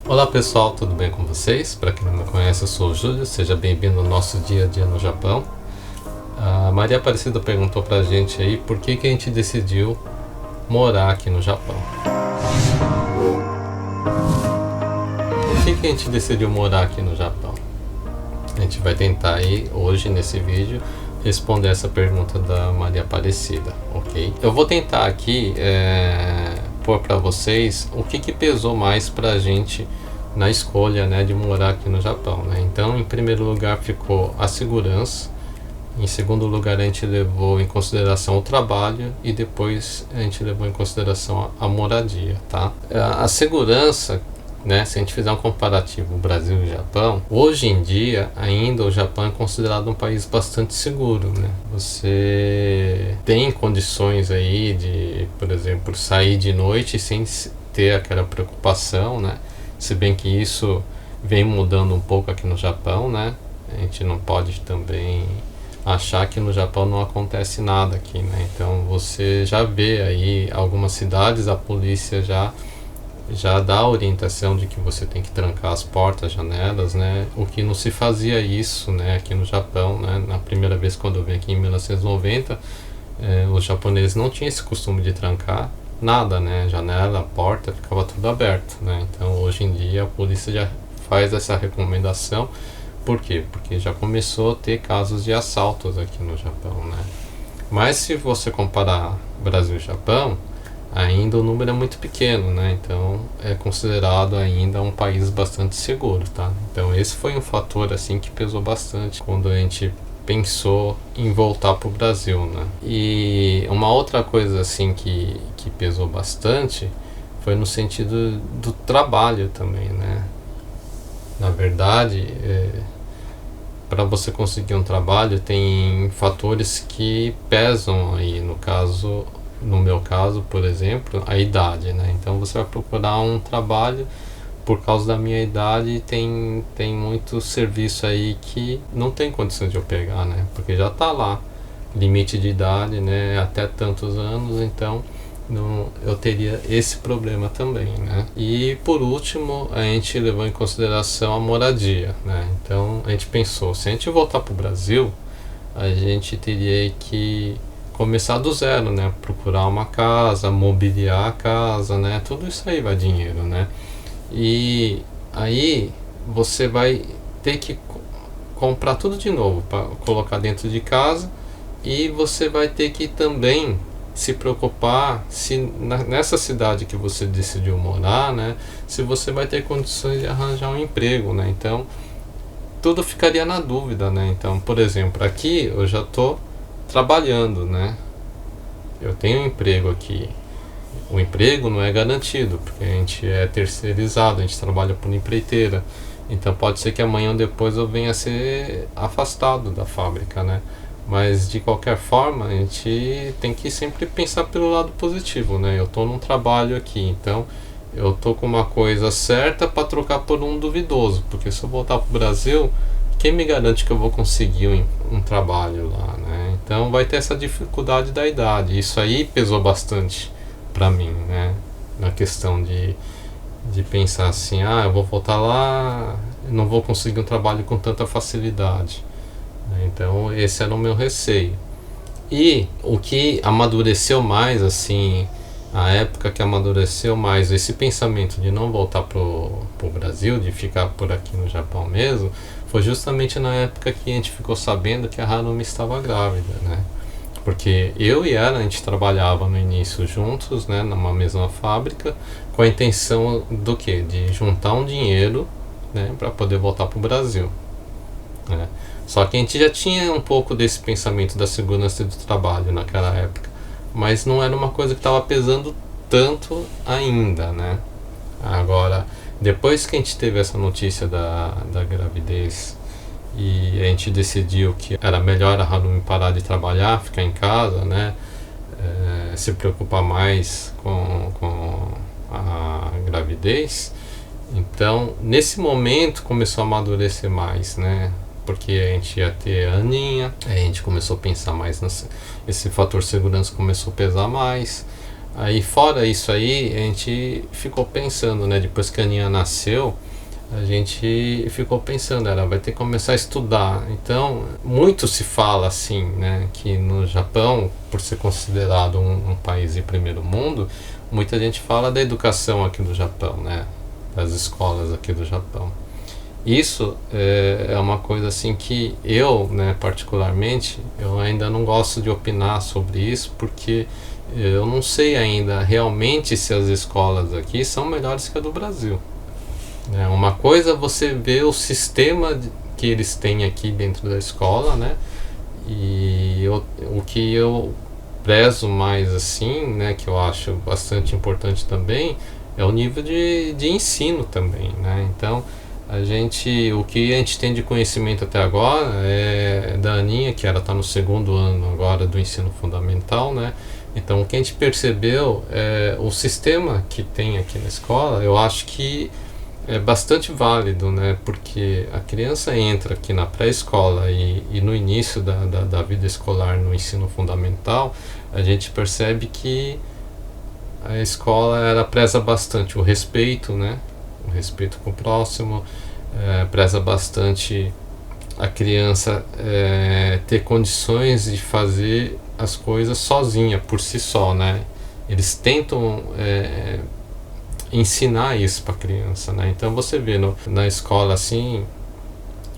Olá pessoal, tudo bem com vocês? Para quem não me conhece, eu sou o Júlio, seja bem-vindo ao nosso dia a dia no Japão. A Maria Aparecida perguntou pra gente aí por que a gente decidiu morar aqui no Japão. Por que a gente decidiu morar aqui no Japão? A gente vai tentar aí, hoje nesse vídeo, responder essa pergunta da Maria Aparecida, ok? Eu vou tentar aqui pôr para vocês o que pesou mais pra gente na escolha, né, de morar aqui no Japão, né? Então, em primeiro lugar ficou a segurança, em segundo lugar a gente levou em consideração o trabalho e depois a gente levou em consideração a moradia, tá? A segurança, né, se a gente fizer um comparativo Brasil e Japão, hoje em dia ainda o Japão é considerado um país bastante seguro, né? Você tem condições aí de, por exemplo, sair de noite sem ter aquela preocupação, né? Se bem que isso vem mudando um pouco aqui no Japão, né? A gente não pode também achar que no Japão não acontece nada aqui, né? Então você já vê aí algumas cidades, a polícia já dá a orientação de que você tem que trancar as portas, janelas, né? O que não se fazia isso, né, aqui no Japão, né? Na primeira vez quando eu vim aqui em 1990, os japoneses não tinham esse costume de trancar nada, né? Janela, porta, ficava tudo aberto, né? Então hoje em dia a polícia já faz essa recomendação. Por quê? Porque já começou a ter casos de assaltos aqui no Japão, né? Mas se você comparar Brasil e Japão, ainda o número é muito pequeno, né? Então é considerado ainda um país bastante seguro, tá? Então esse foi um fator assim que pesou bastante quando a gente pensou em voltar para o Brasil, né? E uma outra coisa assim que pesou bastante foi no sentido do trabalho também, né? Na verdade, para você conseguir um trabalho tem fatores que pesam aí, no meu caso, por exemplo, a idade, né? Então você vai procurar um trabalho por causa da minha idade, tem muito serviço aí que não tem condição de eu pegar, né? Porque já tá lá, limite de idade, né? Até tantos anos, então eu teria esse problema também, né? E por último, a gente levou em consideração a moradia, né? Então a gente pensou, se a gente voltar para o Brasil, a gente teria que começar do zero, né? Procurar uma casa, mobiliar a casa, né? Tudo isso aí vai dinheiro, né? E aí você vai ter que comprar tudo de novo para colocar dentro de casa, e você vai ter que também se preocupar se nessa cidade que você decidiu morar, né? Se você vai ter condições de arranjar um emprego, né? Então tudo ficaria na dúvida, né? Então, por exemplo, aqui eu já estou trabalhando, né? Eu tenho um emprego aqui. O emprego não é garantido, porque a gente é terceirizado, a gente trabalha por empreiteira. Então pode ser que amanhã ou depois eu venha a ser afastado da fábrica, né? Mas de qualquer forma, a gente tem que sempre pensar pelo lado positivo, né? Eu estou num trabalho aqui, então eu estou com uma coisa certa para trocar por um duvidoso, porque se eu voltar para o Brasil, quem me garante que eu vou conseguir um trabalho lá, né? Então vai ter essa dificuldade da idade. Isso aí pesou bastante para mim, né? Na questão de pensar assim, eu vou voltar lá, não vou conseguir um trabalho com tanta facilidade. Então esse era o meu receio. E o que amadureceu mais, assim, a época que amadureceu mais esse pensamento de não voltar pro Brasil, de ficar por aqui no Japão mesmo, foi justamente na época que a gente ficou sabendo que a Harumi estava grávida, né? Porque eu e ela, a gente trabalhava no início juntos, né, numa mesma fábrica, com a intenção do quê? De juntar um dinheiro, né, para poder voltar pro Brasil, né? Só que a gente já tinha um pouco desse pensamento da segurança do trabalho naquela época, mas não era uma coisa que estava pesando tanto ainda, né? Agora, depois que a gente teve essa notícia da gravidez e a gente decidiu que era melhor a Harumi parar de trabalhar, ficar em casa, né? Se preocupar mais com a gravidez, então nesse momento começou a amadurecer mais, né? Porque a gente ia ter a Aninha, a gente começou a pensar mais esse fator segurança começou a pesar mais. Aí fora isso aí, a gente ficou pensando, né? Depois que a Aninha nasceu, a gente ficou pensando, ela vai ter que começar a estudar. Então, muito se fala assim, né? Que no Japão, por ser considerado um país de primeiro mundo, muita gente fala da educação aqui do Japão, né? Das escolas aqui do Japão. Isso é uma coisa assim que eu, né, particularmente, eu ainda não gosto de opinar sobre isso, porque eu não sei ainda realmente se as escolas aqui são melhores que a do Brasil. Uma coisa é você ver o sistema que eles têm aqui dentro da escola, né? E o que eu prezo mais assim, né, que eu acho bastante importante também, é o nível de ensino também, né? Então, o que a gente tem de conhecimento até agora é da Aninha, que ela está no segundo ano agora do ensino fundamental, né? Então, o que a gente percebeu é o sistema que tem aqui na escola, eu acho que é bastante válido, né? Porque a criança entra aqui na pré-escola e no início da vida escolar, no ensino fundamental, a gente percebe que a escola ela preza bastante o respeito, né? O respeito com o próximo, preza bastante a criança ter condições de fazer as coisas sozinha, por si só, né? Eles tentam ensinar isso para a criança, né? Então você vê na escola assim,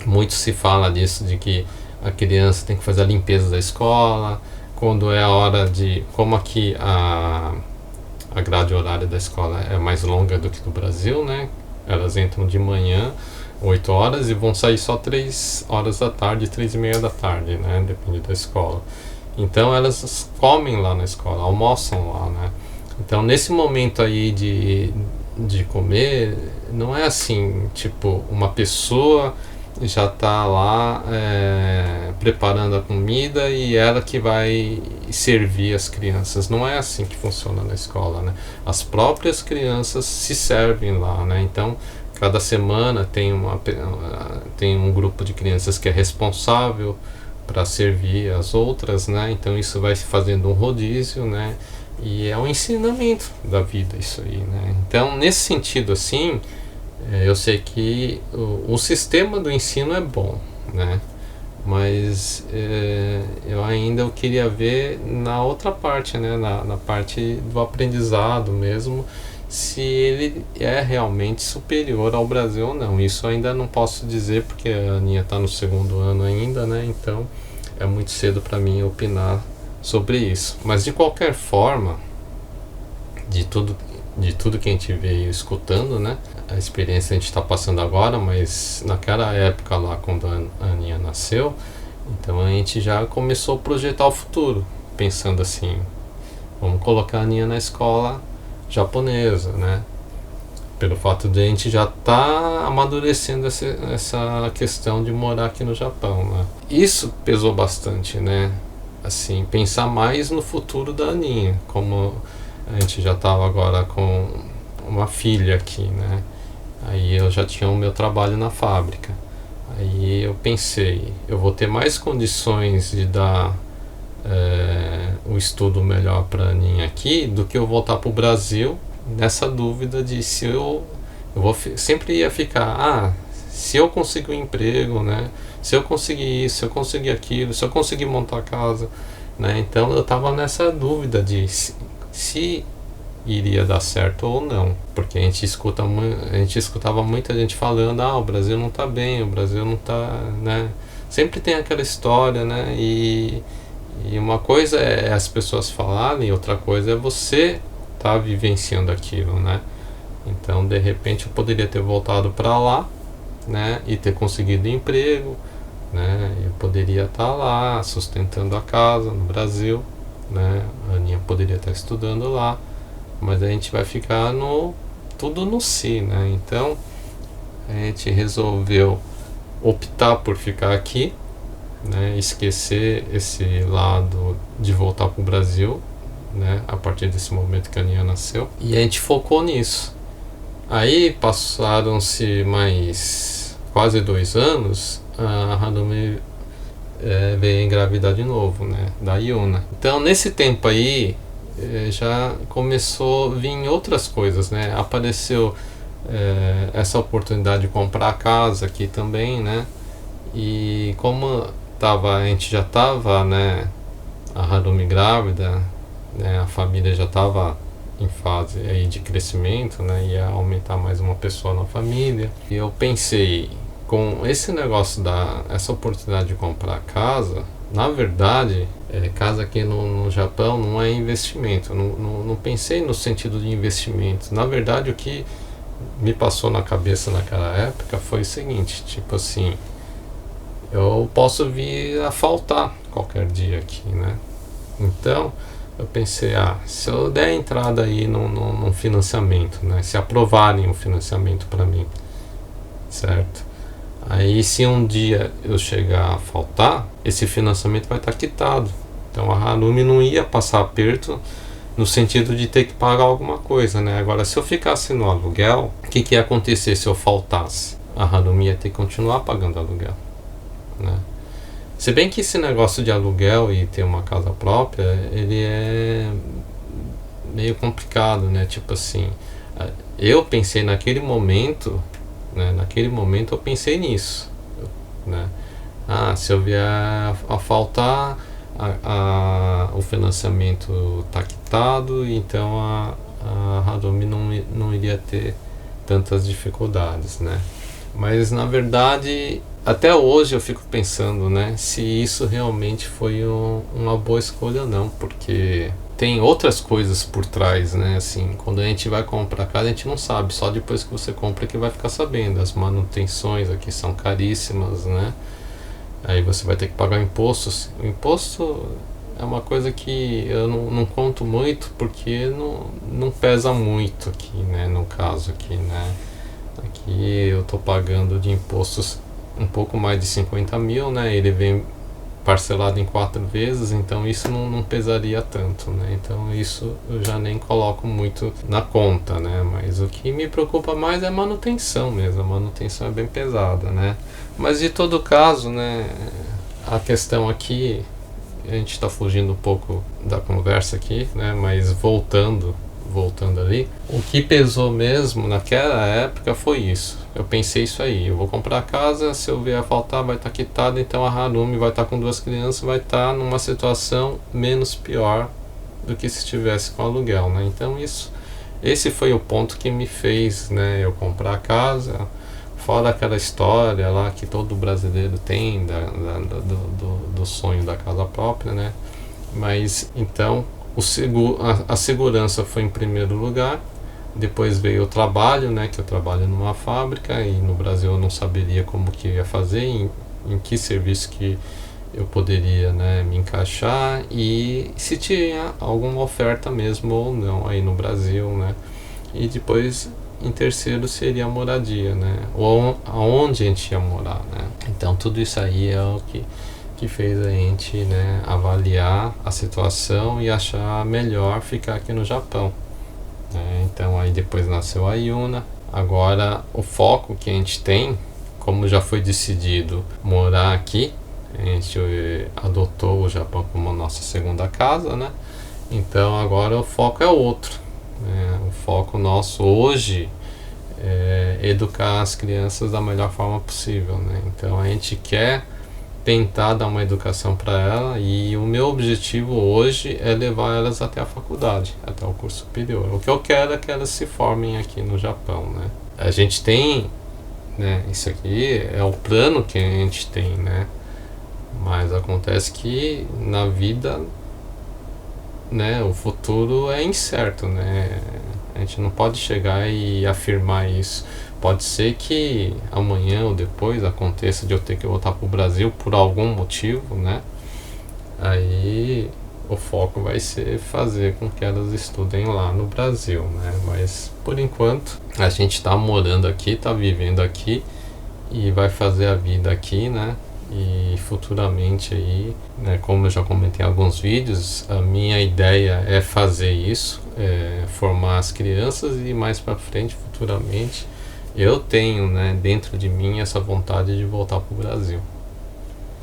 muito se fala disso, de que a criança tem que fazer a limpeza da escola, quando é a hora de... Como aqui a grade horária da escola é mais longa do que no Brasil, né? Elas entram de manhã, 8 horas, e vão sair só 3 horas da tarde, 3 e meia da tarde, né? Depende da escola. Então elas comem lá na escola, almoçam lá, né? Então nesse momento aí de comer, não é assim, tipo, uma pessoa já está lá preparando a comida e ela que vai servir as crianças. Não é assim que funciona na escola, né? As próprias crianças se servem lá, né? Então, cada semana tem um grupo de crianças que é responsável para servir as outras, né? Então, isso vai se fazendo um rodízio, né? E é um ensinamento da vida isso aí, né? Então, nesse sentido, assim, eu sei que o sistema do ensino é bom, né? Mas eu queria ver na outra parte, né? Na parte do aprendizado mesmo, se ele é realmente superior ao Brasil ou não. Isso eu ainda não posso dizer, porque a Aninha está no segundo ano ainda, né? Então é muito cedo para mim opinar sobre isso. Mas de qualquer forma, de tudo que a gente veio escutando, né? A experiência a gente está passando agora, mas naquela época lá, quando a Aninha nasceu, então a gente já começou a projetar o futuro, pensando assim, vamos colocar a Aninha na escola japonesa, né? Pelo fato de a gente já estar amadurecendo essa questão de morar aqui no Japão, né? Isso pesou bastante, né? Assim, pensar mais no futuro da Aninha, como a gente já estava agora com uma filha aqui, né? Aí eu já tinha o meu trabalho na fábrica. Aí eu pensei, eu vou ter mais condições de dar o estudo melhor para a Aninha aqui do que eu voltar para o Brasil nessa dúvida de se eu sempre ia ficar, se eu conseguir um emprego, né? Se eu conseguir isso, se eu conseguir aquilo, se eu conseguir montar a casa, né? Então eu estava nessa dúvida de se iria dar certo ou não, porque a gente escutava muita gente falando, o Brasil não está bem, o Brasil não está, né? Sempre tem aquela história, né? E uma coisa é as pessoas falarem, outra coisa é você estar vivenciando aquilo, né? Então, de repente, eu poderia ter voltado para lá, né? E ter conseguido emprego, né? Eu poderia estar lá sustentando a casa no Brasil, né? A Aninha poderia estar estudando lá, mas a gente vai ficar tudo no si, né? Então a gente resolveu optar por ficar aqui, né? Esquecer esse lado de voltar para o Brasil, né? A partir desse momento que a Aninha nasceu, e a gente focou nisso. Aí passaram-se mais quase 2 anos, a Hanumi veio engravidar de novo, né? Da Yuna. Então nesse tempo aí já começou a vir outras coisas, né? Apareceu essa oportunidade de comprar casa aqui também, né? E como a gente já estava, né, a Harumi grávida, né, a família já estava em fase aí de crescimento, né, ia aumentar mais uma pessoa na família. E eu pensei, com esse negócio essa oportunidade de comprar casa, na verdade, casa aqui no Japão não é investimento. Não pensei no sentido de investimento. Na verdade, o que me passou na cabeça naquela época foi o seguinte, tipo assim, eu posso vir a faltar qualquer dia aqui, né? Então, eu pensei, se eu der entrada aí num financiamento, né? Se aprovarem o financiamento para mim, certo? Aí, se um dia eu chegar a faltar, esse financiamento vai estar quitado. Então, a Harumi não ia passar aperto no sentido de ter que pagar alguma coisa, né? Agora, se eu ficasse no aluguel, o que ia acontecer se eu faltasse? A Harumi ia ter que continuar pagando aluguel, né? Se bem que esse negócio de aluguel e ter uma casa própria, ele é meio complicado, né? Tipo assim, eu pensei naquele momento, né? Naquele momento eu pensei nisso, né? Se eu vier a faltar, o financiamento está quitado, então a Harumi não iria ter tantas dificuldades, né? Mas na verdade, até hoje eu fico pensando, né, se isso realmente foi uma boa escolha ou não, porque tem outras coisas por trás, né? Assim, quando a gente vai comprar casa, a gente não sabe, só depois que você compra que vai ficar sabendo. As manutenções aqui são caríssimas, né? Aí você vai ter que pagar impostos. O imposto é uma coisa que eu não conto muito, porque não pesa muito aqui, né? No caso aqui, né? Aqui eu tô pagando de impostos um pouco mais de 50 mil, né? Ele vem parcelado em 4 vezes, então isso não pesaria tanto, né? Então isso eu já nem coloco muito na conta, né? Mas o que me preocupa mais é a manutenção mesmo. A manutenção é bem pesada, né? Mas de todo caso, né? A questão aqui, a gente está fugindo um pouco da conversa aqui, né? Mas voltando ali, o que pesou mesmo naquela época foi isso. Eu pensei isso aí, eu vou comprar a casa, se eu vier a faltar vai estar quitado, então a Harumi vai estar com 2 crianças, vai estar numa situação menos pior do que se estivesse com aluguel, né? Então esse foi o ponto que me fez, né, eu comprar a casa, fora aquela história lá que todo brasileiro tem do sonho da casa própria, né? Mas então a segurança foi em primeiro lugar, depois veio o trabalho, né, que eu trabalho numa fábrica e no Brasil eu não saberia como que ia fazer, em que serviço que eu poderia, né, me encaixar e se tinha alguma oferta mesmo ou não aí no Brasil, né, e depois em terceiro seria a moradia, né, ou aonde a gente ia morar, né. Então tudo isso aí é o que fez a gente, né, avaliar a situação e achar melhor ficar aqui no Japão, né? Então aí depois nasceu a Yuna. Agora o foco que a gente tem, como já foi decidido morar aqui, a gente adotou o Japão como nossa segunda casa, né? Então agora o foco é outro, né? O foco nosso hoje é educar as crianças da melhor forma possível, né? Então a gente quer tentar dar uma educação para ela e o meu objetivo hoje é levar elas até a faculdade, até o curso superior. O que eu quero é que elas se formem aqui no Japão, né? A gente tem, né, isso aqui é o plano que a gente tem, né? Mas acontece que na vida, né, o futuro é incerto, né? A gente não pode chegar e afirmar isso. Pode ser que amanhã ou depois aconteça de eu ter que voltar para o Brasil por algum motivo, né? Aí o foco vai ser fazer com que elas estudem lá no Brasil, né? Mas por enquanto a gente está morando aqui, está vivendo aqui e vai fazer a vida aqui, né? E futuramente aí, né, como eu já comentei em alguns vídeos, a minha ideia é fazer isso, formar as crianças e mais para frente, futuramente, eu tenho, né, dentro de mim essa vontade de voltar para o Brasil,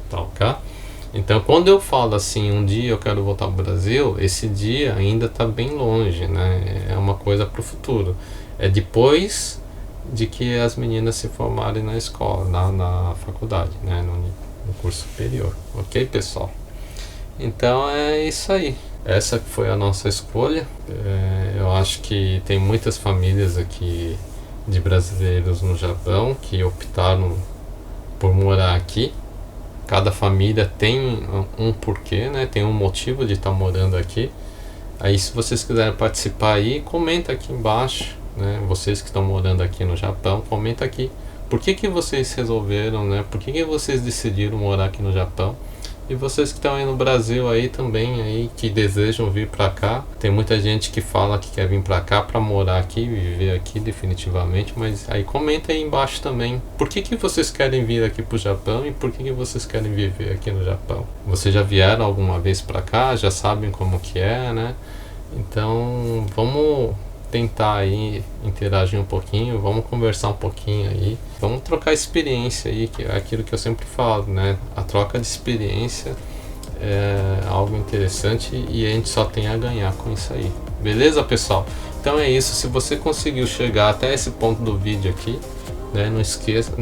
tá ok? Então, quando eu falo assim, um dia eu quero voltar para o Brasil, esse dia ainda está bem longe, né? É uma coisa para o futuro. É depois de que as meninas se formarem na escola, na faculdade, né? No curso superior. Ok, pessoal? Então é isso aí. Essa foi a nossa escolha. Eu acho que tem muitas famílias aqui de brasileiros no Japão que optaram por morar aqui. Cada família tem um porquê, né? Tem um motivo de estar morando aqui. Aí, se vocês quiserem participar aí, comenta aqui embaixo, né? Vocês que estão morando aqui no Japão, comenta aqui. Por que vocês resolveram, né? Por que vocês decidiram morar aqui no Japão? E vocês que estão aí no Brasil aí também, aí, que desejam vir para cá. Tem muita gente que fala que quer vir para cá para morar aqui, viver aqui definitivamente. Mas aí comenta aí embaixo também. Por que vocês querem vir aqui pro Japão e por que vocês querem viver aqui no Japão? Vocês já vieram alguma vez para cá? Já sabem como que é, né? Então vamos tentar aí interagir um pouquinho, vamos conversar um pouquinho aí, vamos trocar experiência aí, que é aquilo que eu sempre falo, né? A troca de experiência é algo interessante e a gente só tem a ganhar com isso aí. Beleza, pessoal? Então é isso. Se você conseguiu chegar até esse ponto do vídeo aqui, né, não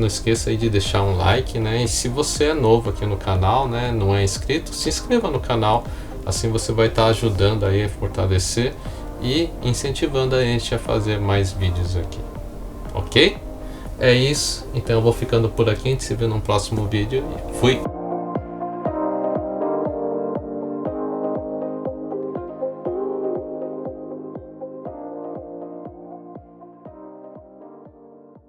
esqueça aí de deixar um like, né? E se você é novo aqui no canal, né, não é inscrito, se inscreva no canal. Assim você vai estar ajudando aí a fortalecer e incentivando a gente a fazer mais vídeos aqui, ok? É isso, então eu vou ficando por aqui, a gente se vê no próximo vídeo e fui!